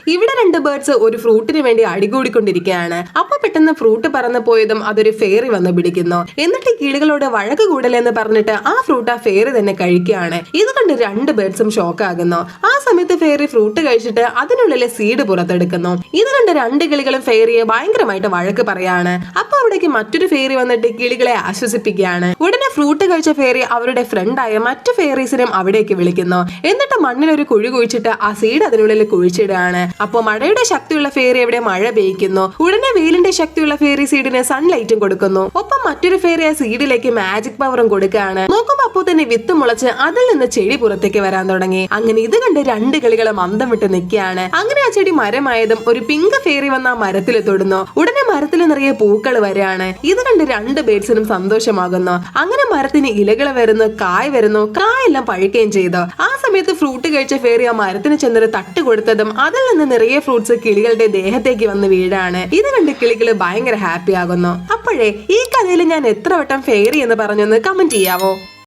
ഇവിടെ രണ്ട് ബേർഡ്സ് ഒരു ഫ്രൂട്ടിന് വേണ്ടി അടികൂടിക്കൊണ്ടിരിക്കുകയാണ്. അപ്പൊ പെട്ടെന്ന് ഫ്രൂട്ട് പറന്നു പോയതും അതൊരു ഫെയറി വന്ന് പിടിക്കുന്നു. എന്നിട്ട് കിളികളോട് വഴക്ക് കൂടലെന്ന് പറഞ്ഞിട്ട് ആ ഫ്രൂട്ട് ആ ഫെയറി തന്നെ കഴിക്കുകയാണ്. ഇത് കണ്ട് രണ്ട് ബേർഡ്സും ഷോക്ക് ആകുന്നു. ആ സമയത്ത് ഫെയറി ഫ്രൂട്ട് കഴിച്ചിട്ട് അതിനുള്ളിലെ സീഡ് പുറത്തെടുക്കുന്നു. ഇത് കണ്ട് രണ്ട് കിളികളും ഫെയറിയെ ഭയങ്കരമായിട്ട് വഴക്ക് പറയാണ്. അപ്പൊ അവിടേക്ക് മറ്റൊരു ഫെയറി വന്നിട്ട് കിളികളെ ആശ്വസിപ്പിക്കുകയാണ്. ഉടനെ ഫ്രൂട്ട് കഴിച്ച ഫെയറി അവരുടെ ഫ്രണ്ടായ മറ്റു ഫെയറീസിനും അവിടേക്ക് വിളിക്കുന്നു. എന്നിട്ട് മണ്ണിലൊരു കുഴി കുഴിച്ചിട്ട് ആ സീഡ് അതിനുള്ളിൽ കുഴിച്ചിടുകയാണ്. അപ്പൊ മഴയുടെ ശക്തിയുള്ള ഫെയറി അവിടെ മഴ പെയ്യ്ക്കുന്നു. ഉടനെ വെയിലിന്റെ ശക്തിയുള്ള ഫെയറി സീഡിന് സൺലൈറ്റും കൊടുക്കുന്നു. ഒപ്പം മറ്റൊരു ഫെയറി ആ സീഡിലേക്ക് മാജിക് പവറും കൊടുക്കുകയാണ്. നോക്കുമ്പോ അപ്പോൾ തന്നെ വിത്ത് മുളച്ച് അതിൽ നിന്ന് ചെടി പുറത്തേക്ക് വരാൻ തുടങ്ങി. അങ്ങനെ ഇത് കണ്ട് രണ്ട് കിളികളും അന്തം വിട്ട് നിൽക്കുകയാണ്. അങ്ങനെ ആ ചെടി മരമായതും ഒരു പിങ്ക് ഫെയറി വന്ന് ആ മരത്തിൽ തൊടുന്നു. ഉടനെ മരത്തിൽ നിറയെ പൂക്കൾ വരികയാണ്. ഇത് കണ്ട് രണ്ട് ബേഡ്സിനും സന്തോഷമാകുന്നു. അങ്ങനെ മരത്തിന് ഇലകൾ വരുന്നു, കായെല്ലാം പഴുക്കുകയും ചെയ്തു. ആ സമയത്ത് ഫ്രൂട്ട് കഴിച്ച ഫെയറി ആ മരത്തിന് ചെന്നൊരു തട്ട് കൊടുത്തതും അതിൽ നിന്ന് നിറയെ ഫ്രൂട്ട്സ് കിളികളുടെ ദേഹത്തേക്ക് വന്ന് വീഴാണ്. ഇത് കണ്ട് കിളികൾ ഭയങ്കര ഹാപ്പി ആകുന്നു. അപ്പോഴേ ഈ കഥയിൽ ഞാൻ എത്ര വട്ടം ഫെയറി എന്ന് പറഞ്ഞൊന്ന് കമന്റ് ചെയ്യാവോ?